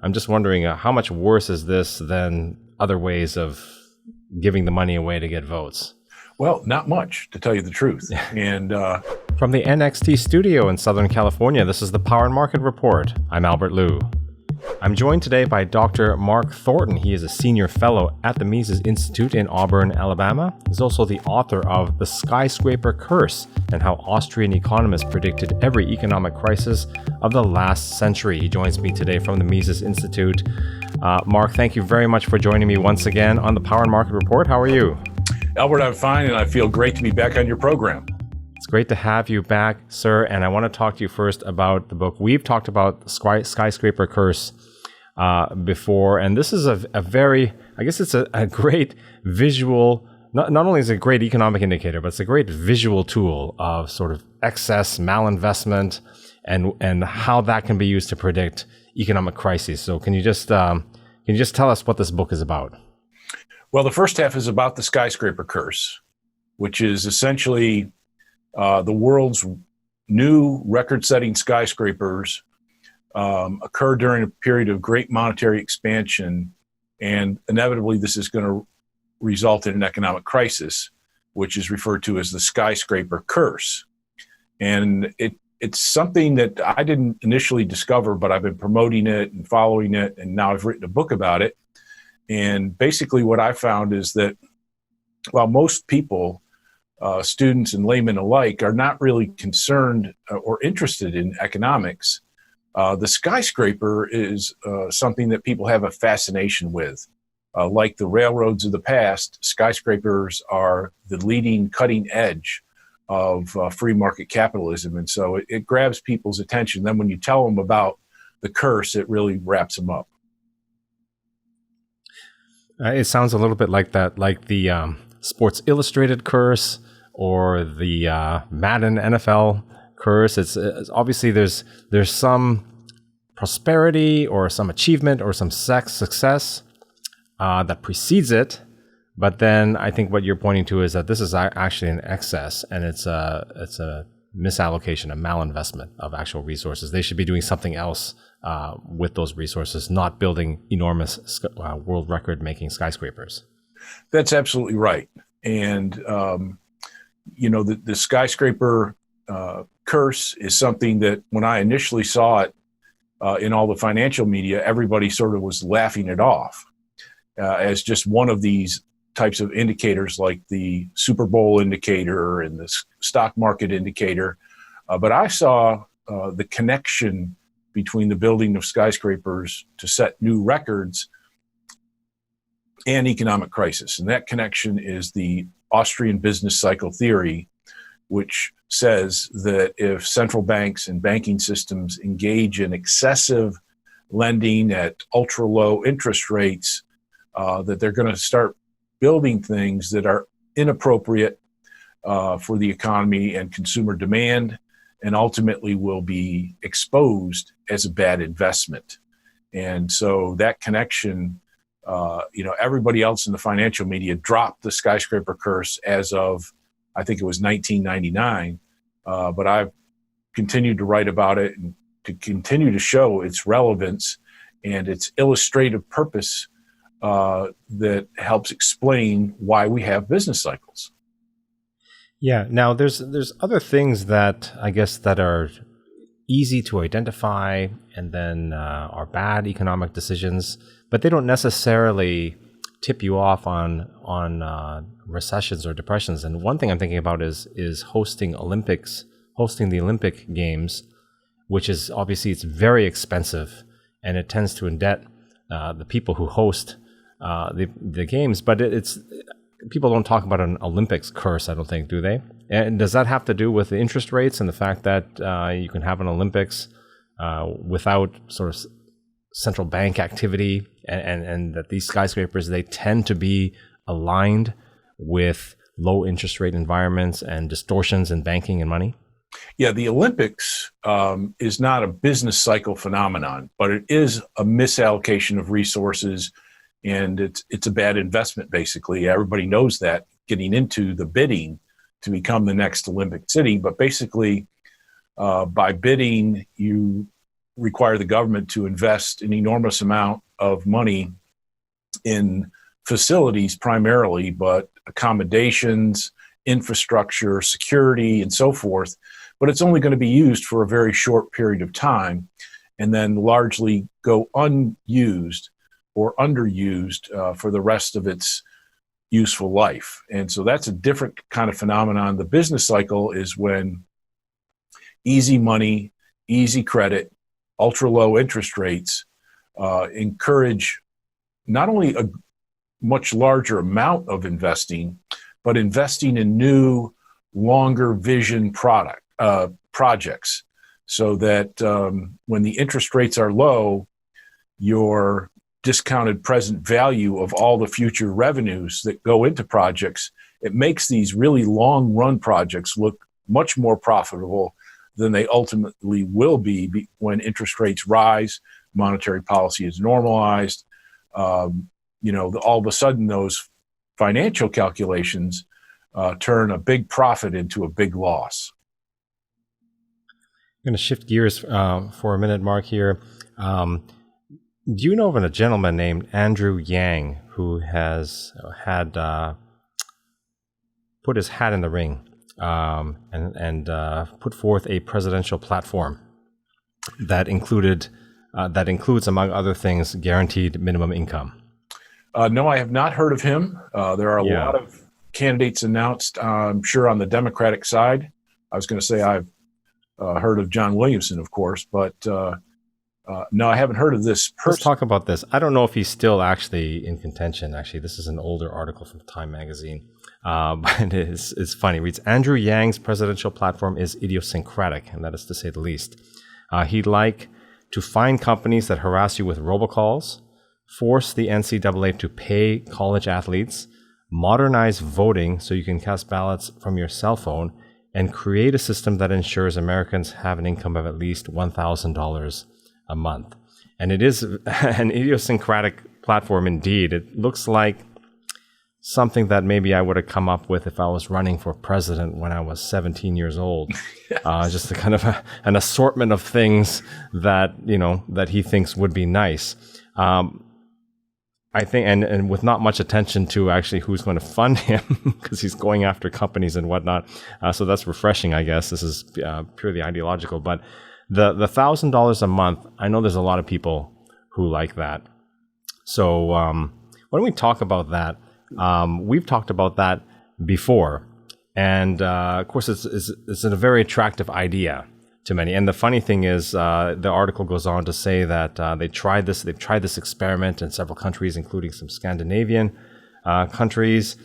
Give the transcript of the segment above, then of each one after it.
I'm just wondering how much worse is this than other ways of giving the money away to get votes? Well, not much, to tell you the truth. And from the NXT studio in Southern California, this is the Power and Market Report. I'm Albert Liu. I'm joined today by Dr. Mark Thornton. He is a senior fellow at the Mises Institute in Auburn, Alabama. He's also the author of The Skyscaper Curse and How Austrian Economists Predicted Every Economic Crisis of the Last Century. He joins me today from the Mises Institute. Mark, thank you very much for joining me once again on the Power and Market Report. How are you? Albert, I'm fine, and I feel great to be back on your program. It's great to have you back, sir, and I want to talk to you first about the book. We've talked about the Skyscaper Curse before, and this is a very, I guess it's a great visual, not only is it a great economic indicator, but it's a great visual tool of sort of excess malinvestment and how that can be used to predict economic crises. So can you just tell us what this book is about? Well, the first half is about the Skyscaper Curse, which is essentially the world's new record-setting skyscrapers occur during a period of great monetary expansion, and inevitably this is going to result in an economic crisis, which is referred to as the Skyscaper Curse. And it's something that I didn't initially discover, but I've been promoting it and following it, and now I've written a book about it. And basically what I found is that while most people, students and laymen alike, are not really concerned or interested in economics, the skyscraper is something that people have a fascination with. Like the railroads of the past, skyscrapers are the leading cutting edge of free market capitalism. And so it grabs people's attention. Then when you tell them about the curse, it really wraps them up. It sounds a little bit like that, like the Sports Illustrated curse or the Madden NFL curse. It's obviously there's some prosperity or some achievement or some success that precedes it, but then I think what you're pointing to is that this is actually an excess, and it's a misallocation, a malinvestment of actual resources. They should be doing something else with those resources, not building enormous world record-making skyscrapers. That's absolutely right. And, the skyscraper curse is something that when I initially saw it in all the financial media, everybody sort of was laughing it off as just one of these types of indicators like the Super Bowl indicator and the stock market indicator. But I saw the connection between the building of skyscrapers to set new records and economic crisis. And that connection is the Austrian business cycle theory, which says that if central banks and banking systems engage in excessive lending at ultra low interest rates, that they're going to start building things that are inappropriate for the economy and consumer demand, and ultimately will be exposed as a bad investment. And so that connection, everybody else in the financial media dropped the Skyscaper Curse as of, I think it was 1999. But I've continued to write about it and to continue to show its relevance and its illustrative purpose that helps explain why we have business cycles. Yeah. Now, there's other things that I guess that are easy to identify and then are bad economic decisions, but they don't necessarily tip you off on recessions or depressions. And one thing I'm thinking about is hosting the Olympic Games, which is obviously it's very expensive and it tends to indebt the people who host the games. But it's people don't talk about an Olympics curse, I don't think, do they? And does that have to do with the interest rates and the fact that you can have an Olympics without sort of central bank activity, and that these skyscrapers, they tend to be aligned with low interest rate environments and distortions in banking and money? Yeah, the Olympics is not a business cycle phenomenon, but it is a misallocation of resources, and it's a bad investment, basically. Everybody knows that getting into the bidding to become the next Olympic city. But basically, by bidding, you require the government to invest an enormous amount of money in facilities primarily, but accommodations, infrastructure, security, and so forth. But it's only going to be used for a very short period of time and then largely go unused or underused for the rest of its useful life. And so that's a different kind of phenomenon. The business cycle is when easy money, easy credit, ultra low interest rates encourage not only a much larger amount of investing, but investing in new, longer vision projects, so that when the interest rates are low, your discounted present value of all the future revenues that go into projects, it makes these really long run projects look much more profitable than they ultimately will be when interest rates rise, monetary policy is normalized. All of a sudden those financial calculations turn a big profit into a big loss. I'm going to shift gears for a minute, Mark, here. Do you know of a gentleman named Andrew Yang who has had put his hat in the ring and put forth a presidential platform that includes, among other things, guaranteed minimum income? No, I have not heard of him. There are a lot of candidates announced, I'm sure, on the Democratic side. I was going to say I've heard of John Williamson, of course, but no, I haven't heard of this person. Let's talk about this. I don't know if he's still actually in contention. Actually, this is an older article from Time magazine, but it's funny. It reads, Andrew Yang's presidential platform is idiosyncratic, and that is to say the least. He'd like to find companies that harass you with robocalls, force the NCAA to pay college athletes, modernize voting so you can cast ballots from your cell phone, and create a system that ensures Americans have an income of at least $1,000 a month. And it is an idiosyncratic platform indeed. It looks like something that maybe I would have come up with if I was running for president when I was 17 years old. Yes. Just a kind of an assortment of things that, that he thinks would be nice. I think, and with not much attention to actually who's going to fund him, because he's going after companies and whatnot. So that's refreshing, I guess. This is purely ideological. But the $1,000 a month, I know there's a lot of people who like that. So why don't we talk about that? We've talked about that before. And of course, it's a very attractive idea to many. And the funny thing is, the article goes on to say that they've tried this experiment in several countries, including some Scandinavian countries.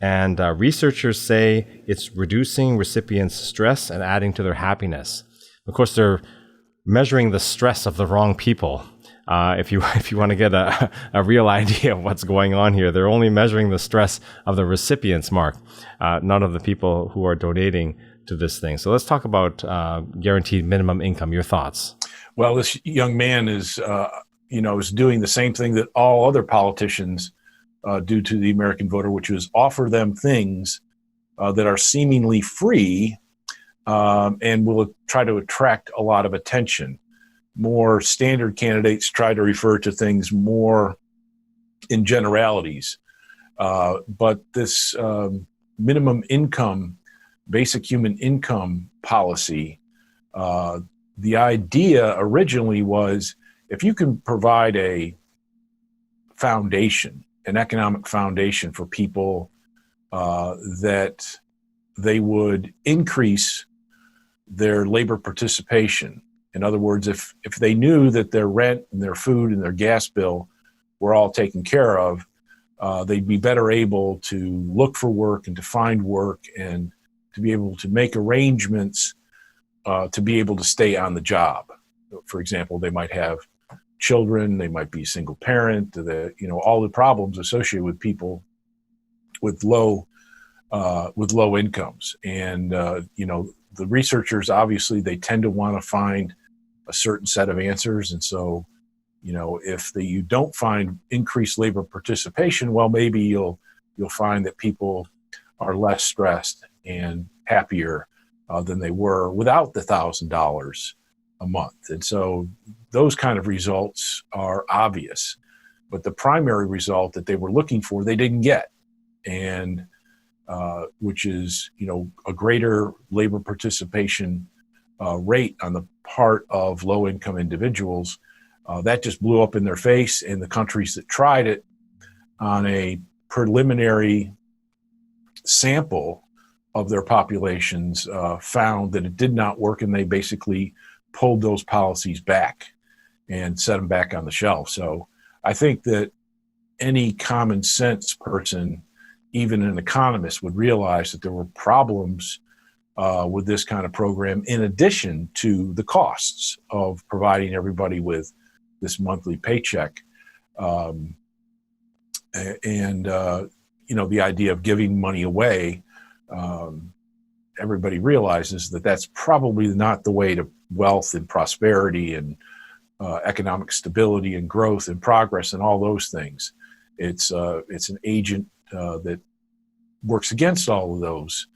And researchers say it's reducing recipients' stress and adding to their happiness. Of course, they're measuring the stress of the wrong people. If you want to get a real idea of what's going on here, they're only measuring the stress of the recipients, Mark, not of the people who are donating to this thing. So let's talk about guaranteed minimum income. Your thoughts? Well, this young man is doing the same thing that all other politicians do to the American voter, which is offer them things that are seemingly free and will try to attract a lot of attention. More standard candidates try to refer to things more in generalities. But this minimum income, basic human income policy, the idea originally was if you can provide a foundation, an economic foundation for people, that they would increase their labor participation. In other words, if they knew that their rent and their food and their gas bill were all taken care of, they'd be better able to look for work and to find work and to be able to make arrangements to be able to stay on the job. For example, they might have children, they might be single parent, all the problems associated with people with low incomes. And, the researchers, obviously, they tend to want to find a certain set of answers. And so, if you don't find increased labor participation, well, maybe you'll find that people are less stressed and happier than they were without the $1,000 a month. And so those kind of results are obvious. But the primary result that they were looking for, they didn't get. And which is, a greater labor participation rate on the part of low-income individuals. That just blew up in their face, and the countries that tried it on a preliminary sample of their populations found that it did not work, and they basically pulled those policies back and set them back on the shelf. So I think that any common sense person, even an economist, would realize that there were problems with this kind of program, in addition to the costs of providing everybody with this monthly paycheck. The idea of giving money away, everybody realizes that that's probably not the way to wealth and prosperity and economic stability and growth and progress and all those things. It's an agent that works against all of those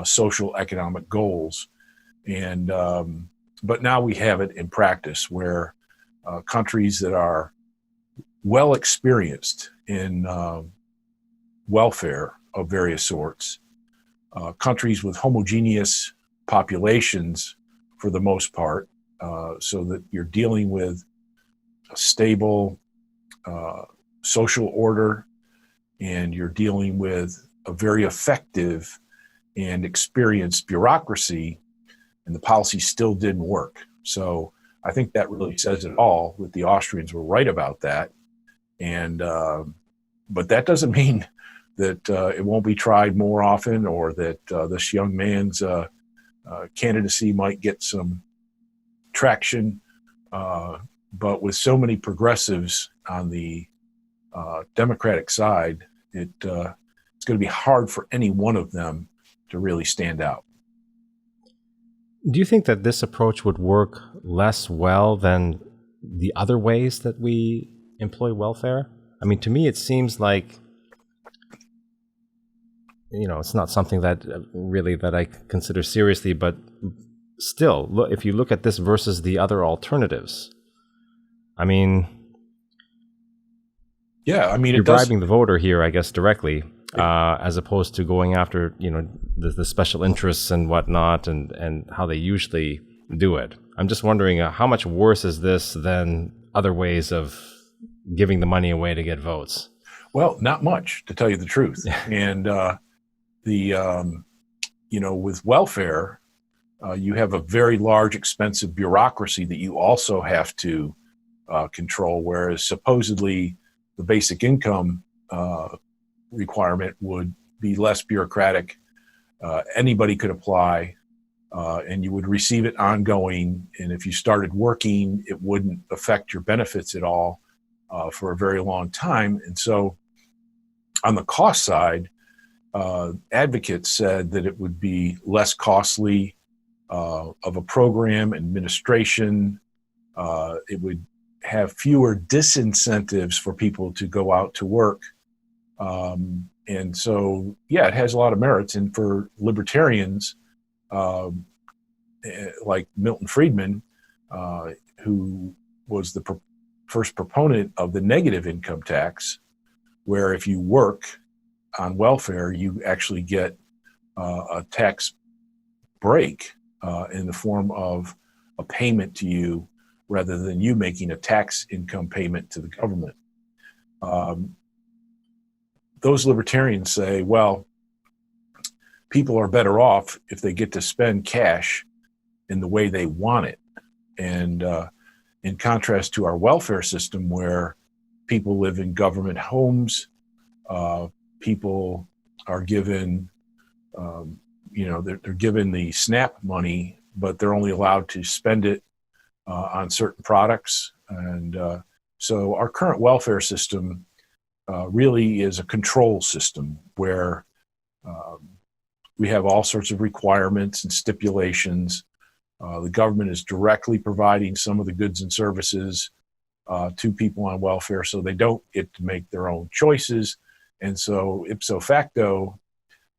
social economic goals. And but now we have it in practice, where countries that are well experienced in welfare of various sorts, countries with homogeneous populations for the most part, so that you're dealing with a stable social order, and you're dealing with a very effective and experienced bureaucracy, and the policy still didn't work. So I think that really says it all, that the Austrians were right about that. And but that doesn't mean that it won't be tried more often, or that this young man's candidacy might get some traction. But with so many progressives on the Democratic side, it's going to be hard for any one of them to really stand out. Do you think that this approach would work less well than the other ways that we employ welfare? I mean, to me, it seems like, it's not something that really that I consider seriously, but still, look, if you look at this versus the other alternatives, I mean, you're bribing the voter here, I guess, directly, as opposed to going after, the special interests and whatnot, and how they usually do it. I'm just wondering, how much worse is this than other ways of giving the money away to get votes? Well, not much, to tell you the truth. And with welfare, you have a very large, expensive bureaucracy that you also have to control, whereas supposedly the basic income requirement would be less bureaucratic. Anybody could apply, and you would receive it ongoing. And if you started working, it wouldn't affect your benefits at all for a very long time. And so on the cost side, advocates said that it would be less costly of a program administration. It would have fewer disincentives for people to go out to work. And so, it has a lot of merits. And for libertarians, like Milton Friedman, who was the first proponent of the negative income tax, where if you work on welfare, you actually get a tax break in the form of a payment to you, rather than you making a tax income payment to the government. Those libertarians say, well, people are better off if they get to spend cash in the way they want it. And in contrast to our welfare system, where people live in government homes, people are given, they're given the SNAP money, but they're only allowed to spend it on certain products. And so our current welfare system really is a control system, where we have all sorts of requirements and stipulations. The government is directly providing some of the goods and services to people on welfare, so they don't get to make their own choices. And so ipso facto,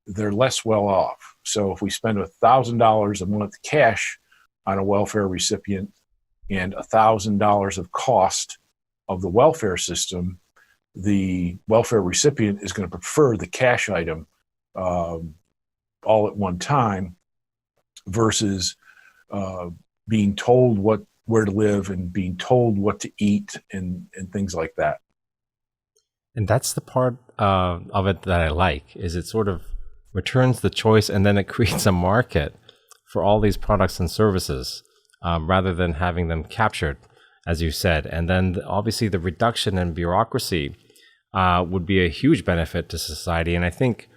they're less well off. So if we spend $1,000 a month cash on a welfare recipient and $1,000 of cost of the welfare system, the welfare recipient is going to prefer the cash item all at one time versus being told where to live and being told what to eat and things like that. And that's the part of it that I like, is it sort of returns the choice and then it creates a market for all these products and services rather than having them captured, as you said. And then obviously the reduction in bureaucracy would be a huge benefit to society. And I think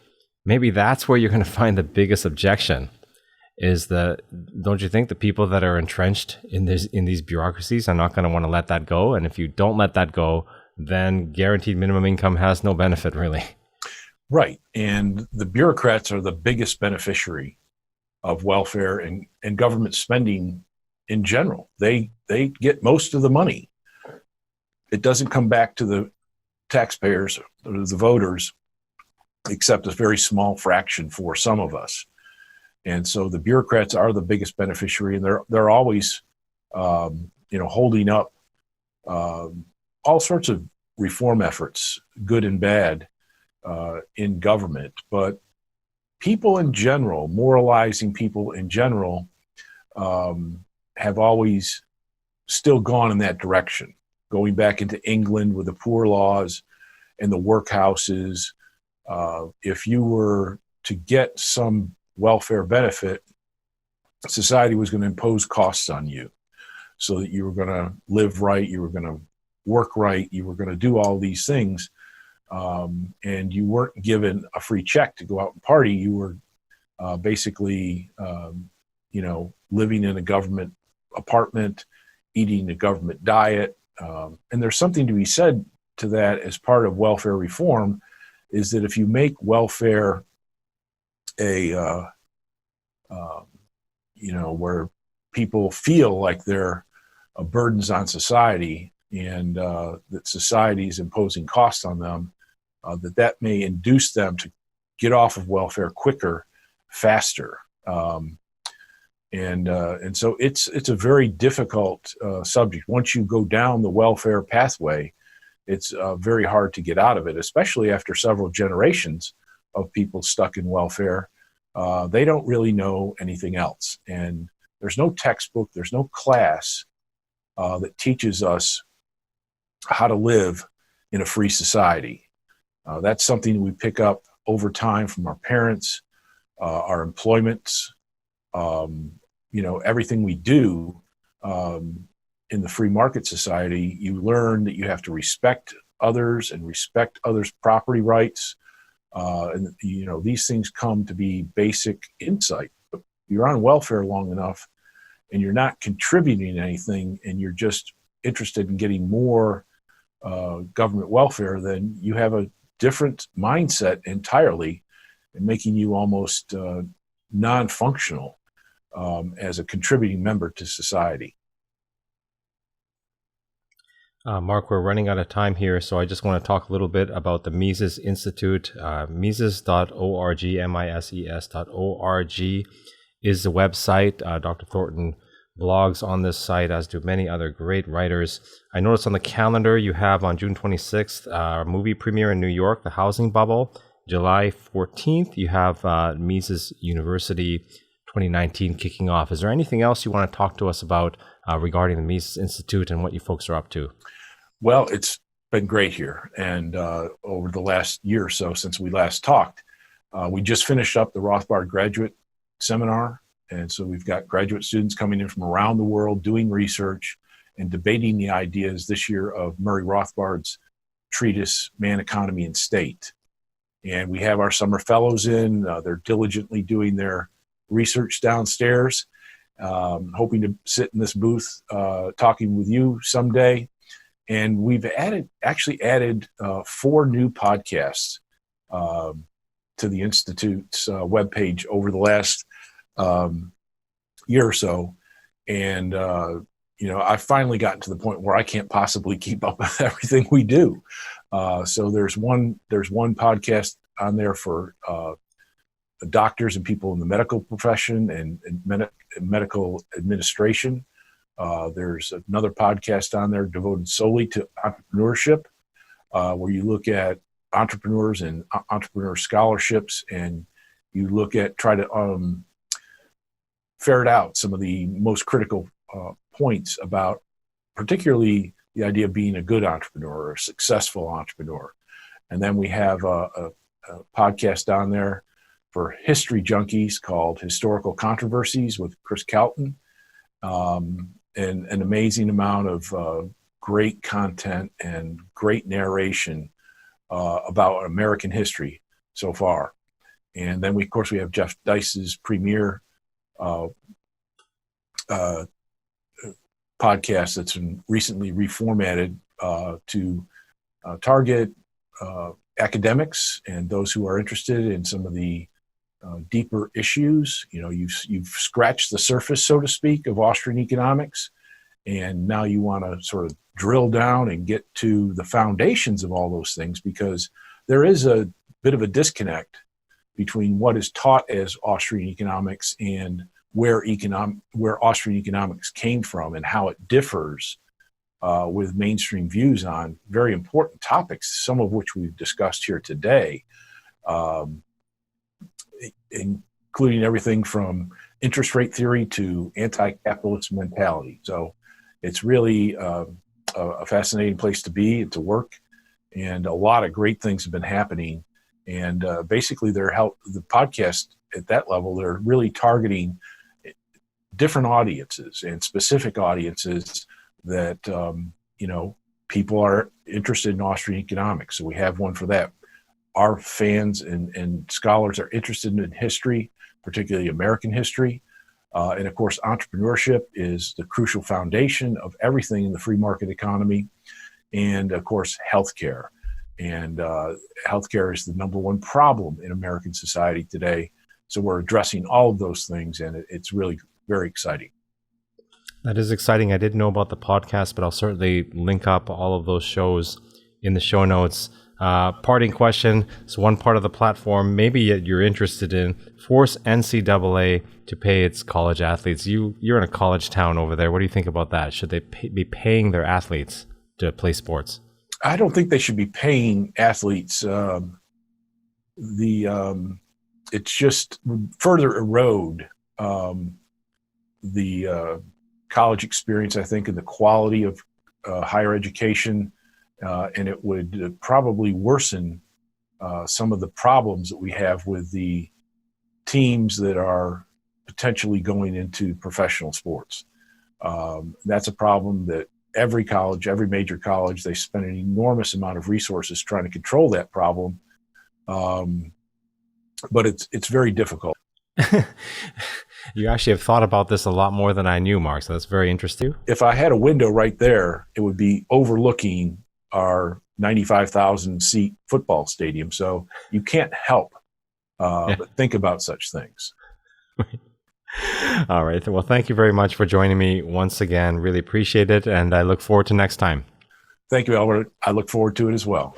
maybe that's where you're going to find the biggest objection is that, don't you think the people that are entrenched in these bureaucracies are not going to want to let that go? And if you don't let that go, then guaranteed minimum income has no benefit, really. Right. And the bureaucrats are the biggest beneficiary of welfare and government spending in general. They get most of the money. It doesn't come back to the taxpayers or the voters, except a very small fraction for some of us. And so the bureaucrats are the biggest beneficiary, and they're always, holding up all sorts of reform efforts, good and bad, in government. But people in general, moralizing people in general, have always still gone in that direction. Going back into England with the poor laws and the workhouses, if you were to get some welfare benefit, society was going to impose costs on you so that you were going to live right, you were going to work right, you were going to do all these things, and you weren't given a free check to go out and party. You were basically, living in a government apartment, eating a government diet. And there's something to be said to that as part of welfare reform, is that if you make welfare where people feel like they're burdens on society and that society is imposing costs on them, that may induce them to get off of welfare quicker, faster. And so it's a very difficult subject. Once you go down the welfare pathway, it's very hard to get out of it, especially after several generations of people stuck in welfare. They don't really know anything else. And there's no textbook, there's no class that teaches us how to live in a free society. That's something we pick up over time from our parents, our employments, everything we do in the free market society. You learn that you have to respect others and respect others' property rights. And these things come to be basic insight. But you're on welfare long enough and you're not contributing anything and you're just interested in getting more government welfare, then you have a different mindset entirely, and making you almost non-functional as a contributing member to society. Mark, we're running out of time here, so I just want to talk a little bit about the Mises Institute. Mises.org, Mises.org is the website. Dr. Thornton blogs on this site, as do many other great writers. I noticed on the calendar you have on June 26th a movie premiere in New York, The Housing Bubble. July 14th, you have Mises University 2019 kicking off. Is there anything else you want to talk to us about regarding the Mises Institute and what you folks are up to? Well, it's been great here. And over the last year or so since we last talked, we just finished up the Rothbard graduate seminar. And so we've got graduate students coming in from around the world doing research and debating the ideas this year of Murray Rothbard's treatise, Man, Economy, and State. And we have our summer fellows in. They're diligently doing their research downstairs, hoping to sit in this booth talking with you someday. And we've actually added 4 new podcasts to the Institute's webpage over the last year or so. And, I've finally gotten to the point where I can't possibly keep up with everything we do. So there's one podcast on there for doctors and people in the medical profession and medical administration. There's another podcast on there devoted solely to entrepreneurship, where you look at entrepreneurs and entrepreneur scholarships, and you look at try to ferret out some of the most critical points about particularly the idea of being a good entrepreneur or a successful entrepreneur. And then we have a podcast on there for history junkies called Historical Controversies with Chris Calton, and an amazing amount of great content and great narration about American history so far. And then of course we have Jeff Dice's premier podcast that's been recently reformatted to target academics and those who are interested in some of the deeper issues. You know, you've scratched the surface, so to speak, of Austrian economics, and now you want to sort of drill down and get to the foundations of all those things, because there is a bit of a disconnect between what is taught as Austrian economics and where Austrian economics came from and how it differs with mainstream views on very important topics, some of which we've discussed here today, including everything from interest rate theory to anti-capitalist mentality. So it's really a fascinating place to be and to work, and a lot of great things have been happening. And basically, the podcast at that level, they're really targeting different audiences and specific audiences that people are interested in Austrian economics. So we have one for that. Our fans and scholars are interested in history, particularly American history. And of course, entrepreneurship is the crucial foundation of everything in the free market economy. And of course, healthcare. And healthcare is the number one problem in American society today. So we're addressing all of those things, and it's really very exciting. That is exciting. I didn't know about the podcast, but I'll certainly link up all of those shows in the show notes. Parting question. So one part of the platform, maybe you're interested in, force NCAA to pay its college athletes. You're in a college town over there. What do you think about that? Should they be paying their athletes to play sports? I don't think they should be paying athletes. It's just further erode the college experience, I think, and the quality of higher education, and it would probably worsen some of the problems that we have with the teams that are potentially going into professional sports. That's a problem that every college, every major college, they spend an enormous amount of resources trying to control that problem, but it's very difficult. You actually have thought about this a lot more than I knew, Mark, so that's very interesting. If I had a window right there, it would be overlooking our 95,000 seat football stadium. So you can't help but think about such things. All right. Well, thank you very much for joining me once again. Really appreciate it. And I look forward to next time. Thank you, Albert. I look forward to it as well.